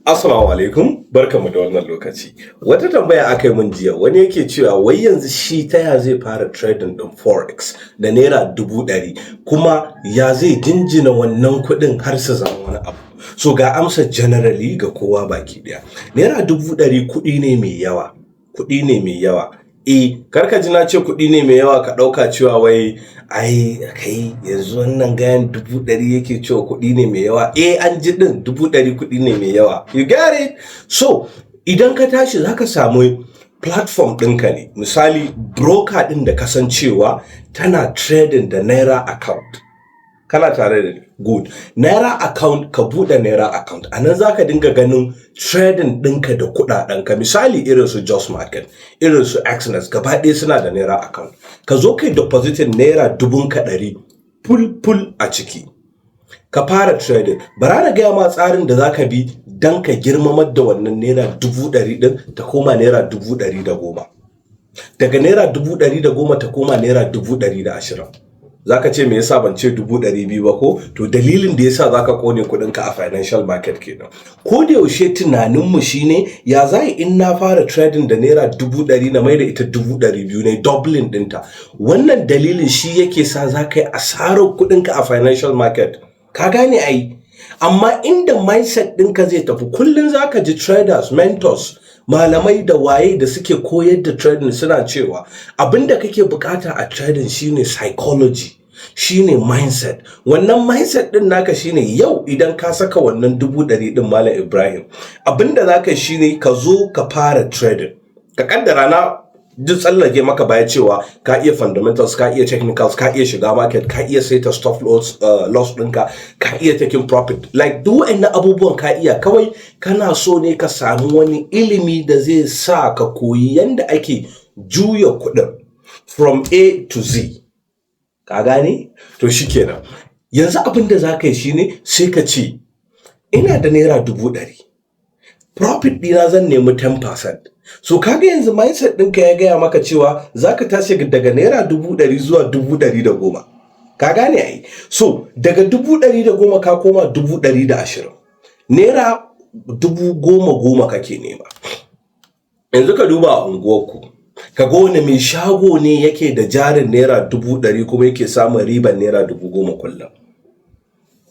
Assalamu alaikum, barkanmu da wannan lokaci. Wata tambaya aka yi mun jiya, wani yake cewa wai yanzu shi ta ya zai fara trading ɗin Forex da naira 100,000 kuma ya zai jinjina wannan kuɗin har su zama wani abu. So ga amsa generally ga kowa baki ɗaya. Naira 100,000 kuɗi ne mai yawa, kuɗi ne mai yawa. Karka ji na ce kuɗi ne mai yawa ka ɗauka cewa wai kai yanzu wannan gayan 100,000 yake cewa kuɗi ne mai yawa. An ji ɗin 100,000 kuɗi ne mai yawa. You get it? So idan ka tashi za ka samu platform ɗinka ne. Misali broker ɗin da kasancewa tana trading da naira account. Kana tare da ni? Good. Naira account, ka buɗe naira account. A nan za ka dinga ganin trading ɗinka da kuɗaɗenka. Misali irin su Just Market, irin su Exness, gaba ɗaya suna da naira account. Ka zo kai depositin naira 100,000 full a ciki. Ka fara trading. Bara na gaya ma tsarin da za ka bi don ka girmamar da wannan naira 100,000 ɗin ta koma naira 110,000. Daga naira 110,000 ta koma naira 120,000. Zaka ce me yasa ban ce 200,000 ba ko? To dalilin da yasa zaka kone kuɗinka a financial market kenan. Ko da yaushe tunaninmu shine ya zai in na fara trading da naira 100,000 na mai da ita 200,000 ne doubling ɗinta. Wannan dalilin shi yake sa zaka yi asarar kuɗinka a financial market. Ka gane ai? Amma inda mindset ɗinka zai tafi kullum zaka ji traders, mentors, malamai da waye da suke koyar da trading suna cewa abinda kake bukata a trading shine psychology, shine mindset. Wannan mindset din naka shine yau idan ka saka wannan 100,000 din Malam Ibrahim, abinda zaka shine ka zo ka fara trading. Ka kaddara na duk tsallake maka baya cewa ka iya fundamentals, ka iya technicals, ka iya shiga market, ka iya saita stop loss ɗinka, ka iya taking profit. Like duk wa'annan abubuwan ka iya, kawai kana so ne ka samu wani ilimi da zai sa ka koyi yanda ake juya kuɗin from A to Z. Ka gane? To shikenan. Yanzu abin da za ka yi shine sai ka ce ina da naira 100,000. Profit ɗina zan nemi 10%. So kaga yanzu mindset ɗinka ya gaya maka cewa za ka tashi daga naira 100,000 zuwa 110,000. Ka gane ai? So daga 110,000 ka koma 120,000. Naira 10,000 kake nema. Yanzu ka duba a unguwarku. Ka ga wani mai shago ne yake da jarin naira 100,000 kuma yake samun riban naira 10,000 kullum.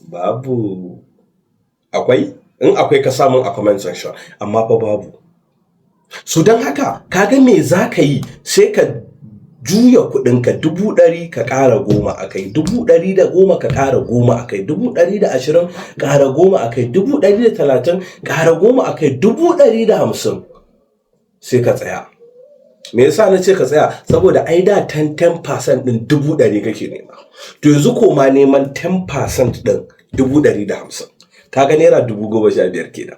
Babu. Akwai? In akwai ka samun a comment section, amma fa babu. So don haka kaga me za ka yi sai ka juya kuɗinka 100,000 ka ƙara 10 a kai, 110,000 ka ƙara 10 a kai, 120 ƙara 10 a kai, 130 ƙara 10 a kai, 150 sai ka tsaya. Me yasa na ce ka tsaya? Saboda ai da 10% ɗin 100,000 kake nema. To yanzu koma neman 10% ɗin 150. Kaga naira 15,000 kenan.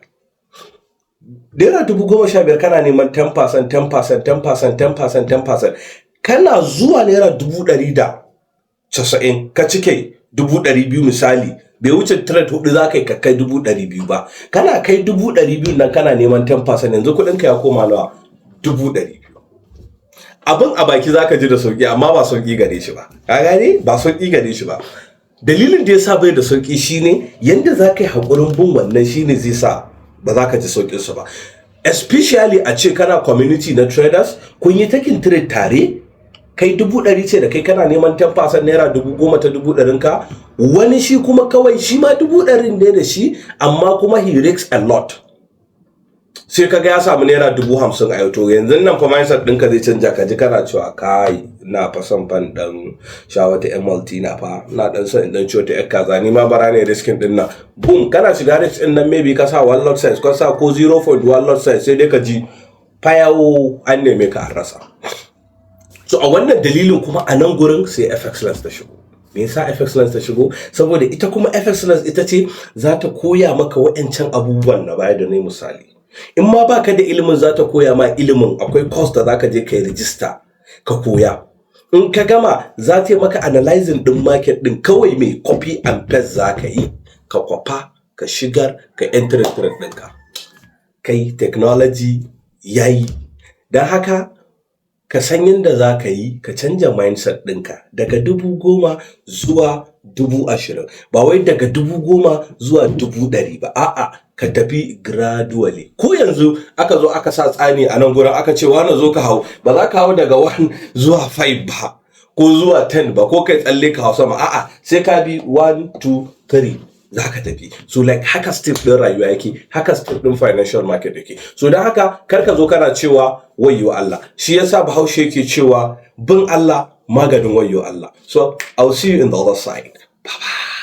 Naira 15,000 kana neman 10%, 10%, 10%, 10%, 10%. Kana zuwa naira 190 ka cike 200,000 misali. Bai wuce trade 4 za ka yi ka kai 200,000 ba. Kana kai 200,000 nan kana neman 10%, yanzu kuɗinka ya koma nawa? 200,000. Abin a baki za ka ji da sauƙi amma ba sauƙi gare shi ba. Ka gane? Ba sauƙi gare shi ba. Dalilin da ya sa bai da sauƙi shine yanda za ka yi haƙurin bin wannan shine zai sa ba za ka ji sauƙinsa ba. Especially a ce kana community na traders, kun yi taking trade tare, kai 100,000 ce da kai kana neman 10% naira 10,000 ta 100,000 ka, wani shi kuma kawai shi ma 100,000 ne da shi amma kuma he risks a lot. Sai kaga ya samu naira 50,000 a yau, to yanzu nan fa mindset ɗinka zai canja, ka ji kana cewa kai na fa son fan dan sha wata MLT na fa na dan son dan ciwo ta yar kaza ni ma bara ne riskin din nan. Boom, kana shiga risk din nan maybe ka sa 1 lot size, ka sa ko 0.1 lot size, sai dai ka ji fayawo an neme ka an rasa. So a wannan dalilin kuma a nan gurin sai FX Lens ta shigo. Me yasa FX Lens ta shigo? Saboda ita kuma FX Lens ita ce za ta koya maka wa'ancan abubuwan na baya da ne misali. In ma baka da ilimin za ta koya ma ilimin, akwai course da zaka je kai register ka koya. In ka gama za ta yi maka analyzing din market din, kawai mai copy and paste za ka yi, ka kwafa, ka shigar, ka enter trade ɗinka. Kai technology yayi. Don haka ka san yadda za ka yi ka canja mindset ɗinka daga 10,000 zuwa 20,000, ba wai daga 10,000 zuwa 100,000 ba, a'a ka tafi gradually. Ko yanzu aka zo aka sa tsani a nan gurin aka ce wani zo ka hau, ba za ka hau daga 1 zuwa 5 ba ko zuwa 10 ba ko kai tsalle ka hau sama, a'a sai ka bi 1 2 3 za ka tafi. So like haka step ɗin rayuwa yake, haka step ɗin financial market yake. So don haka kar ka zo kana cewa wayyo Allah. Shi yasa Bahaushe yake cewa bin Allah maganin wayyo Allah. So I'll see you in the other side. Bye bye.